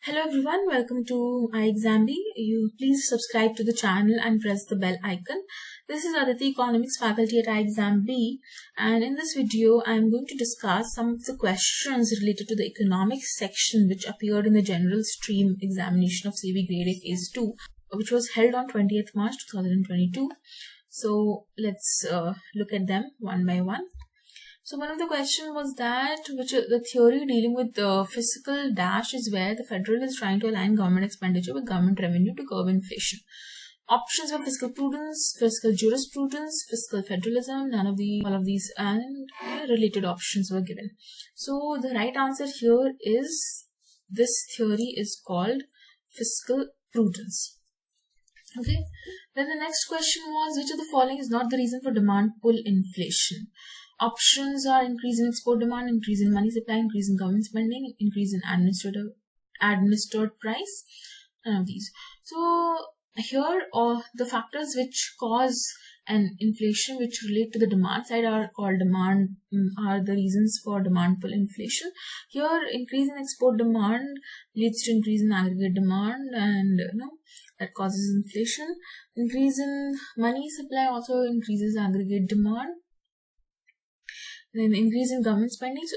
Hello everyone, welcome to ixamBee. You please subscribe to the channel and press the bell icon. This is Aditi, Economics faculty at ixamBee, and in this video I am going to discuss some of the questions related to the economics section which appeared in the general stream examination of SEBI Grade A Phase 2, which was held on 20th March 2022. So let's look at them one by one. So one of the question was that the theory dealing with the fiscal dash is where the federal is trying to align government expenditure with government revenue to curb inflation. Options were fiscal prudence, fiscal jurisprudence, fiscal federalism, all of these and related options were given. So the right answer here is this theory is called fiscal prudence. Okay. Then the next question was, which of the following is not the reason for demand pull inflation? Options are increase in export demand, increase in money supply, increase in government spending, increase in administered price. None of these. So here the factors which cause an inflation which relate to the demand side are called are the reasons for demand pull inflation. Here increase in export demand leads to increase in aggregate demand, and that causes inflation. Increase in money supply also increases aggregate demand. Then increase in government spending. So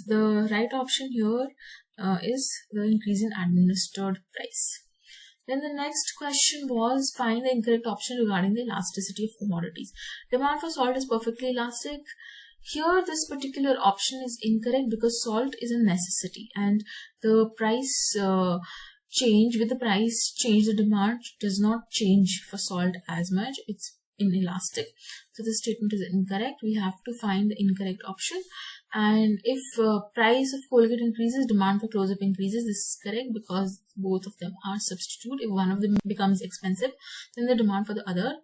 the right option here is the increase in administered price. Then the next question was, find the incorrect option regarding the elasticity of commodities. Demand for salt is perfectly elastic. Here this particular option is incorrect because salt is a necessity, and the price change the demand does not change for salt as much. It's inelastic. So this statement is incorrect. We have to find the incorrect option. And if price of Colgate increases, demand for close-up increases. This is correct because both of them are substitute. If one of them becomes expensive, then the demand for the other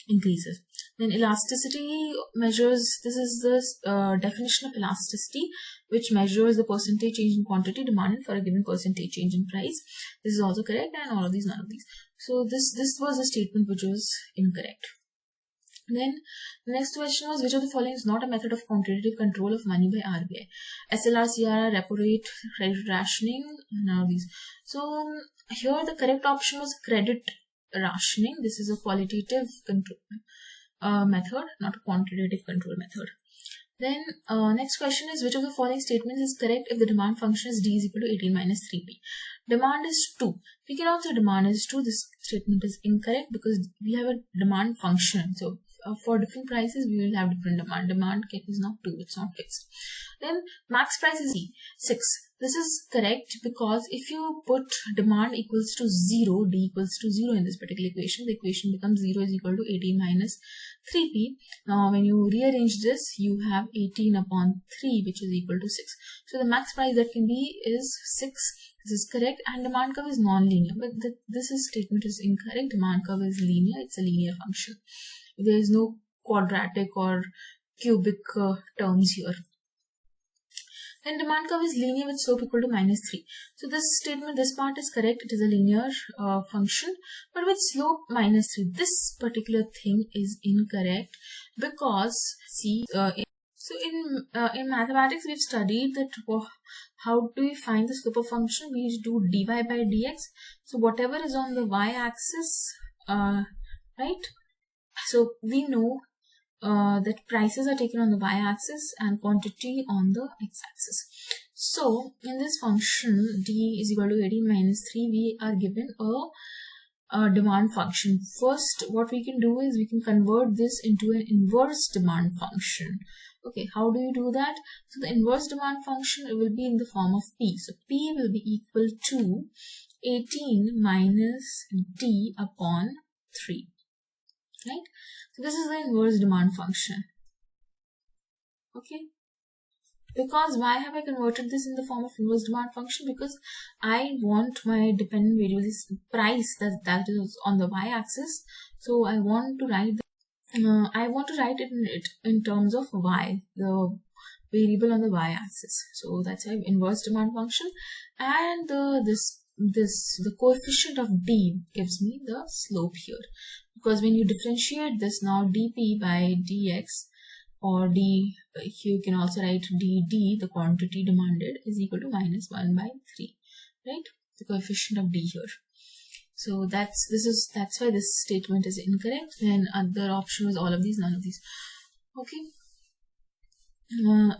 increases. Then elasticity measures, this is the definition of elasticity, which measures the percentage change in quantity demanded for a given percentage change in price. This is also correct, and all of these, none of these. So this was a statement which was incorrect. Then the next question was, which of the following is not a method of quantitative control of money by RBI? SLR, CRR, repo rate, credit rationing, none of these. So here the correct option was credit rationing. This is a qualitative control method, not a quantitative control method. Then next question is, which of the following statements is correct if the demand function is D is equal to 18 minus 3P? Demand is 2. We can also demand is 2. This statement is incorrect because we have a demand function. So for different prices, we will have different demand. Demand is not 2, it's not fixed. Then max price is 6. This is correct because if you put demand equals to 0, D equals to 0 in this particular equation, the equation becomes 0 is equal to 18 minus 3P. Now when you rearrange this, you have 18 upon 3, which is equal to 6. So the max price that can be is 6. This is correct, and demand curve is non-linear, but this statement is incorrect. Demand curve is linear, it's a linear function. There is no quadratic or cubic terms here. Then demand curve is linear with slope equal to minus 3. So this statement, this part is correct. It is a linear function, but with slope minus 3. This particular thing is incorrect because so in mathematics we've studied that how do we find the slope of function? We do dy by dx. So whatever is on the y-axis, right? So we know that prices are taken on the y-axis and quantity on the x-axis. So in this function d is equal to 18 minus 3, we are given a demand function. First, what we can do is we can convert this into an inverse demand function. Okay, how do you do that? So the inverse demand function, it will be in the form of P. So P will be equal to 18 minus D upon 3. Right? So this is the inverse demand function. Okay. Because why have I converted this in the form of inverse demand function? Because I want my dependent variable, this price that is on the y-axis. So I want to write it in terms of y, the variable on the y-axis. So that's why inverse demand function, and the coefficient of d gives me the slope here. Because when you differentiate this now, dp by dx, or d, you can also write dd, the quantity demanded, is equal to minus 1 by 3, right? the coefficient of D here. So that's why this statement is incorrect. Then other option was all of these, none of these. Okay.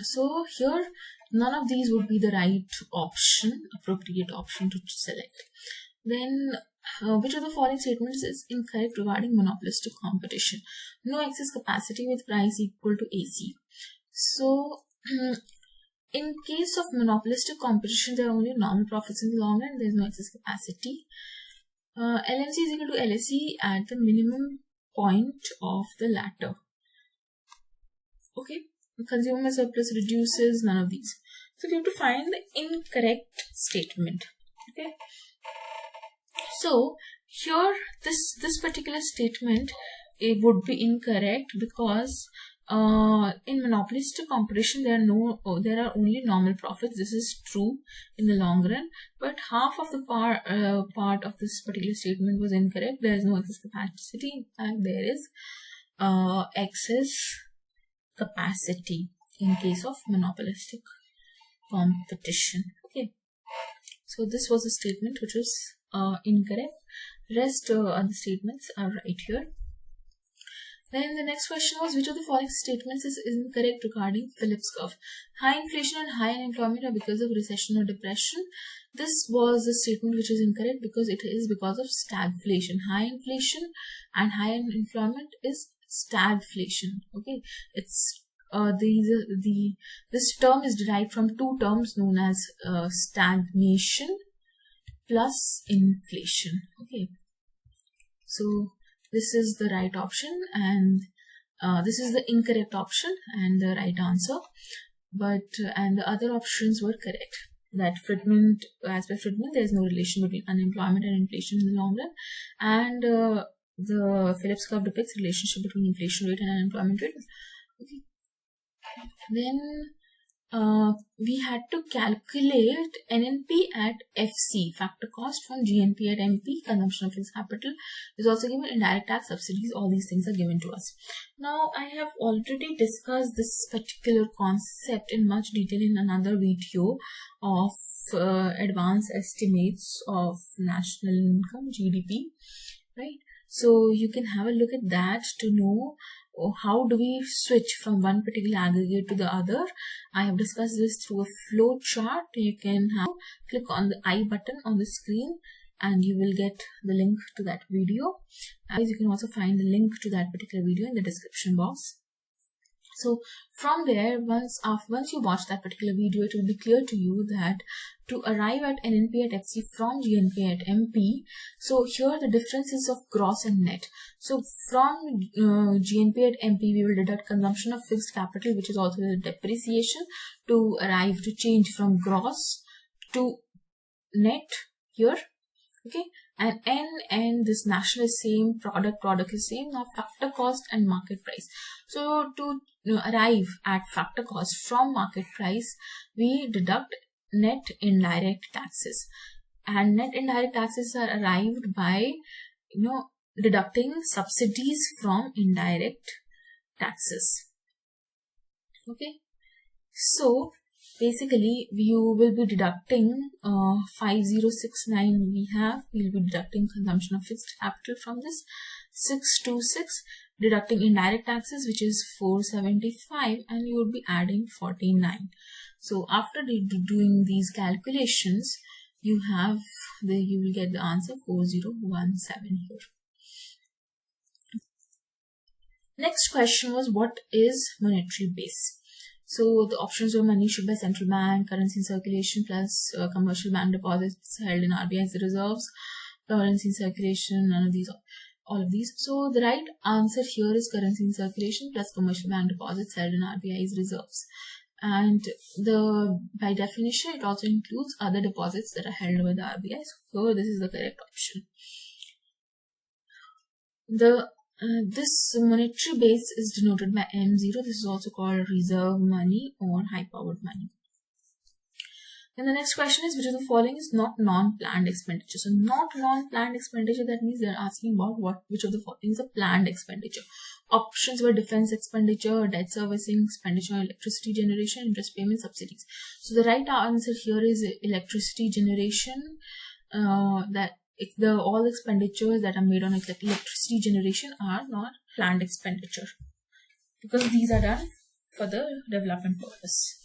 So here none of these would be the right option, appropriate option to select. Then which of the following statements is incorrect regarding monopolistic competition? No excess capacity with price equal to AC. So in case of monopolistic competition, there are only normal profits in the long run. There is no excess capacity. LMC is equal to LSE at the minimum point of the latter. Okay. The consumer surplus reduces, none of these. So we have to find the incorrect statement. Okay. So here this particular statement, it would be incorrect because in monopolistic competition there are only normal profits. This is true in the long run, but half of the part of this particular statement was incorrect. There is no excess capacity. In fact, there is excess capacity in case of monopolistic competition. Okay, so this was a statement which was incorrect. Rest other statements are right here. Then the next question was, which of the following statements is incorrect regarding Phillips curve? High inflation and high unemployment are because of recession or depression. This was a statement which is incorrect because it is because of stagflation. High inflation and high unemployment is stagflation. Okay, it's this term is derived from two terms known as stagnation plus inflation. Okay, so this is the right option and this is the incorrect option and the right answer, and the other options were correct. That Friedman, as per Friedman, there is no relation between unemployment and inflation in the long run, and the Phillips curve depicts relationship between inflation rate and unemployment rate. Okay. Then we had to calculate NNP at FC, factor cost from GNP at MP, consumption of fixed capital is also given, indirect tax, subsidies, all these things are given to us. Now, I have already discussed this particular concept in much detail in another video of advanced estimates of national income, GDP, right? So you can have a look at that to know how do we switch from one particular aggregate to the other. I have discussed this through a flow chart. You can click on the I button on the screen and you will get the link to that video. As you can also find the link to that particular video in the description box. So from there, once you watch that particular video, it will be clear to you that to arrive at NNP at FC from GNP at MP, so here the difference is of gross and net. So from GNP at MP, we will deduct consumption of fixed capital, which is also the depreciation, to arrive to change from gross to net here. Okay, and N and this national is same, product is same. Now factor cost and market price. So to arrive at factor cost from market price, we deduct net indirect taxes, and net indirect taxes are arrived by deducting subsidies from indirect taxes. Okay, so basically you will be deducting 5069 we'll be deducting consumption of fixed capital from this, 626 deducting indirect taxes, which is 475, and you would be adding 49. So after doing these calculations, you will get the answer 4017 here. Next question was, what is monetary base? So the options were money issued by central bank, currency in circulation plus commercial bank deposits held in RBI's reserves, currency in circulation, none of these, all of these. So the right answer here is currency in circulation plus commercial bank deposits held in RBI's reserves. And by definition, it also includes other deposits that are held by the RBI. So this is the correct option. This monetary base is denoted by M0. This is also called reserve money or high-powered money. Then the next question is, which of the following is not non-planned expenditure? So not non-planned expenditure, that means they're asking about which of the following is a planned expenditure. Options were defense expenditure, debt servicing, expenditure on electricity generation, interest payment, subsidies. So the right answer here is electricity generation. that all expenditures that are made on electricity generation are not planned expenditure, because these are done for the development purpose.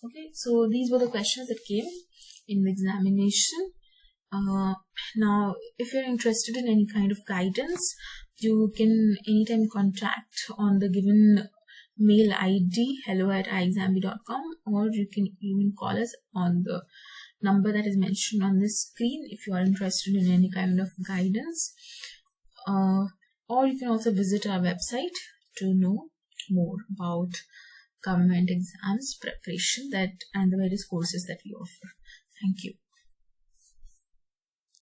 Okay, so these were the questions that came in the examination. Now, if you're interested in any kind of guidance, you can anytime contact on the given mail ID hello@ixamBee.com, or you can even call us on the number that is mentioned on this screen if you are interested in any kind of guidance. Or you can also visit our website to know more about government exams preparation and the various courses that we offer. Thank you.